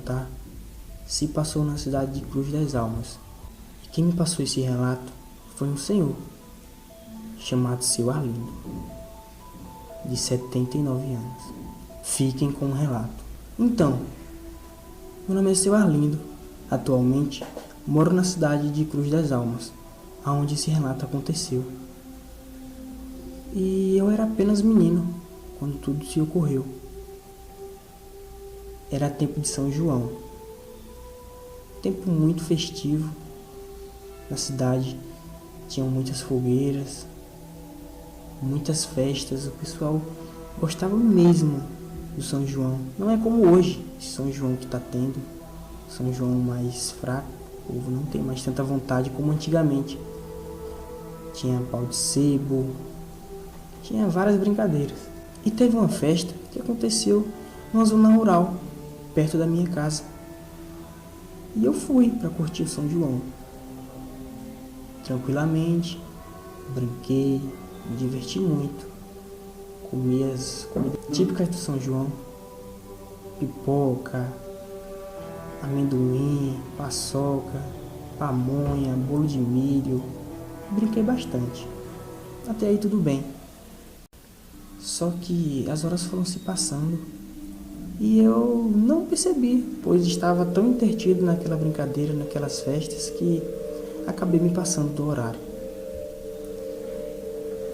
contar se passou na cidade de Cruz das Almas. E quem me passou esse relato foi um senhor chamado Seu Arlindo, de 79 anos. Fiquem com o relato. Então, meu nome é Seu Arlindo. Atualmente, moro na cidade de Cruz das Almas, aonde esse relato aconteceu. E eu era apenas menino quando tudo se ocorreu. Era tempo de São João. Tempo muito festivo. Na cidade tinham muitas fogueiras, muitas festas. O pessoal gostava mesmo do São João. Não é como hoje, esse São João que está tendo. São João mais fraco. O povo não tem mais tanta vontade como antigamente. Tinha pau de sebo, tinha várias brincadeiras. E teve uma festa que aconteceu numa zona rural, perto da minha casa. E eu fui para curtir o São João. Tranquilamente, brinquei, me diverti muito. Comi as comidas típicas do São João: pipoca, amendoim, paçoca, pamonha, bolo de milho. Brinquei bastante. Até aí tudo bem. Só que as horas foram se passando e eu não percebi, pois estava tão entretido naquela brincadeira, naquelas festas, que acabei me passando do horário.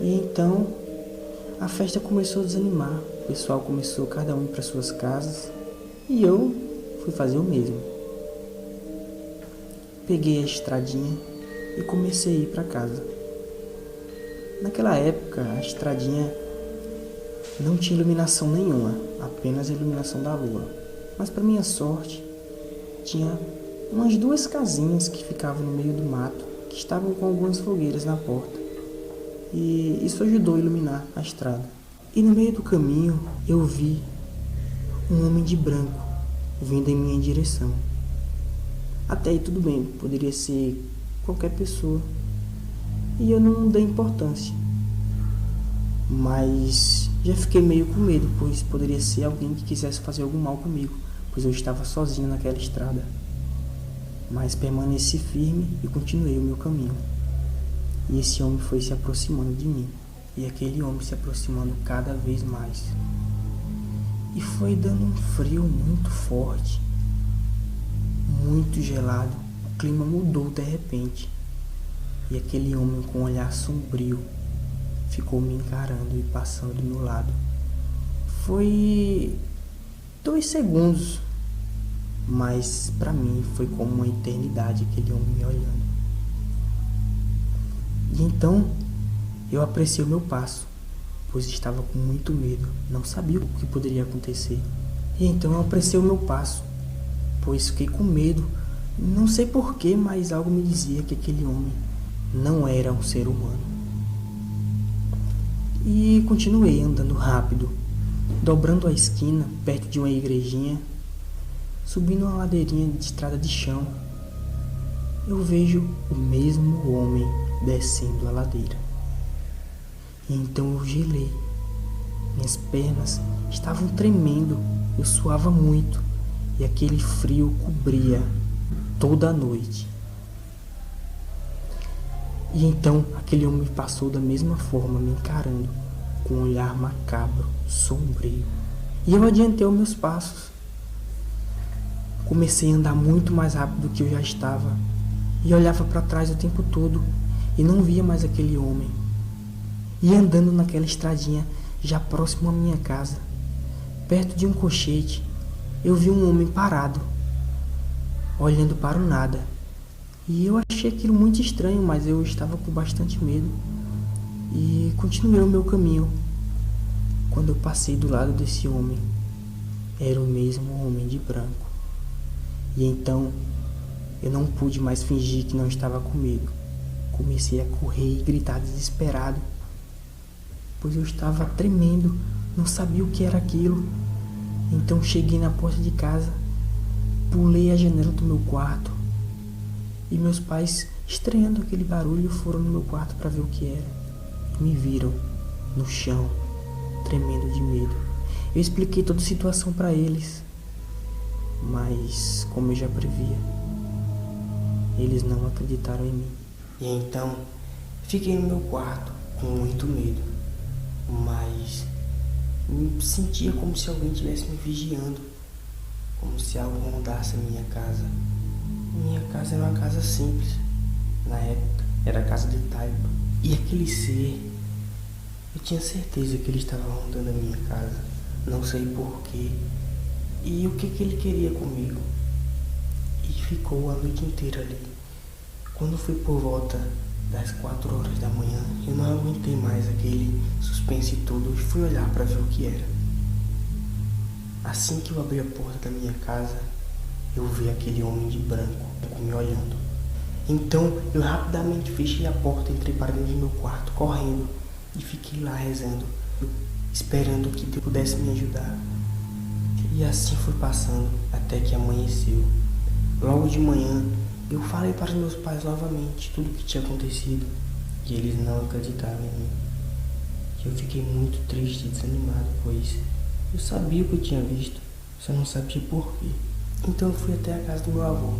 E então a festa começou a desanimar. O pessoal começou cada um para suas casas e eu fui fazer o mesmo. Peguei a estradinha e comecei a ir para casa. Naquela época a estradinha não tinha iluminação nenhuma, apenas a iluminação da lua. Mas para minha sorte, tinha umas 2 casinhas que ficavam no meio do mato, que estavam com algumas fogueiras na porta. E isso ajudou a iluminar a estrada. E no meio do caminho, eu vi um homem de branco vindo em minha direção. Até aí tudo bem, poderia ser qualquer pessoa. E eu não dei importância. Mas já fiquei meio com medo, pois poderia ser alguém que quisesse fazer algum mal comigo, pois eu estava sozinho naquela estrada. Mas permaneci firme e continuei o meu caminho. E esse homem foi se aproximando de mim, e aquele homem se aproximando cada vez mais. E foi dando um frio muito forte, muito gelado. O clima mudou de repente, e aquele homem com um olhar sombrio ficou me encarando e passando do meu lado. Foi 2 segundos, mas para mim foi como uma eternidade aquele homem me olhando. E então eu apressei o meu passo, pois estava com muito medo, não sabia o que poderia acontecer. E então eu apressei o meu passo, pois fiquei com medo. Não sei porquê, mas algo me dizia que aquele homem não era um ser humano. E continuei andando rápido, dobrando a esquina, perto de uma igrejinha, subindo uma ladeirinha de estrada de chão. Eu vejo o mesmo homem descendo a ladeira. E então eu gelei. Minhas pernas estavam tremendo, eu suava muito, e aquele frio cobria toda a noite. E então aquele homem passou da mesma forma, me encarando, com um olhar macabro, sombrio. E eu adiantei os meus passos. Comecei a andar muito mais rápido do que eu já estava, e olhava para trás o tempo todo, e não via mais aquele homem. E andando naquela estradinha, já próximo à minha casa, perto de um cochete, eu vi um homem parado, olhando para o nada. E eu achei aquilo muito estranho, mas eu estava com bastante medo. E continuei o meu caminho. Quando eu passei do lado desse homem, era o mesmo homem de branco. E então eu não pude mais fingir que não estava com medo. Comecei a correr e gritar desesperado, pois eu estava tremendo, não sabia o que era aquilo. Então cheguei na porta de casa, pulei a janela do meu quarto, e meus pais, estranhando aquele barulho, foram no meu quarto para ver o que era. Me viram no chão, tremendo de medo. Eu expliquei toda a situação para eles. Mas, como eu já previa, eles não acreditaram em mim. E então, fiquei no meu quarto com muito medo, mas me sentia como se alguém estivesse me vigiando, como se algo rondasse a minha casa. Minha casa era uma casa simples, na época era a casa de taipa. E aquele ser, eu tinha certeza que ele estava rondando a minha casa, não sei porquê, e o que ele queria comigo. E ficou a noite inteira ali. Quando foi por volta das 4 horas da manhã, eu não aguentei mais aquele suspense todo e fui olhar para ver o que era. Assim que eu abri a porta da minha casa, eu vi aquele homem de branco me olhando. Então eu rapidamente fechei a porta, entrei para dentro do meu quarto, correndo, e fiquei lá rezando, esperando que Deus pudesse me ajudar. E assim foi passando até que amanheceu. Logo de manhã, eu falei para os meus pais novamente tudo o que tinha acontecido, e eles não acreditaram em mim. Eu fiquei muito triste e desanimado, pois eu sabia o que eu tinha visto, só não sabia por quê. Então eu fui até a casa do meu avô.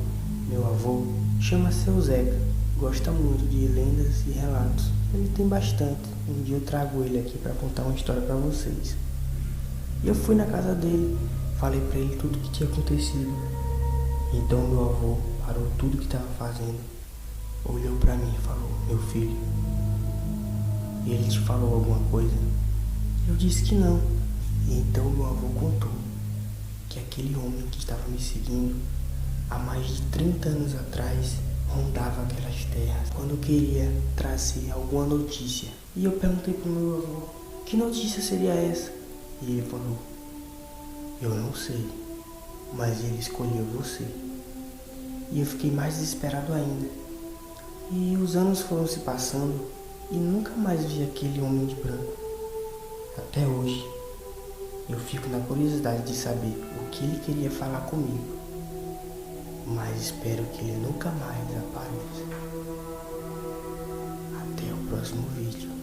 Meu avô chama-se Seu Zeca, gosta muito de lendas e relatos. Ele tem bastante. Um dia eu trago ele aqui para contar uma história para vocês. E eu fui na casa dele, falei para ele tudo o que tinha acontecido. Então meu avô parou tudo que estava fazendo, olhou para mim e falou: meu filho, ele te falou alguma coisa? Eu disse que não. E então meu avô contou que aquele homem que estava me seguindo há mais de 30 anos atrás rondava aquelas terras quando eu queria trazer alguma notícia. E eu perguntei pro meu avô: que notícia seria essa? E ele falou: eu não sei, mas ele escolheu você. E eu fiquei mais desesperado ainda. E os anos foram se passando e nunca mais vi aquele homem de branco. Até hoje eu fico na curiosidade de saber o que ele queria falar comigo, mas espero que ele nunca mais apareça. Até o próximo vídeo.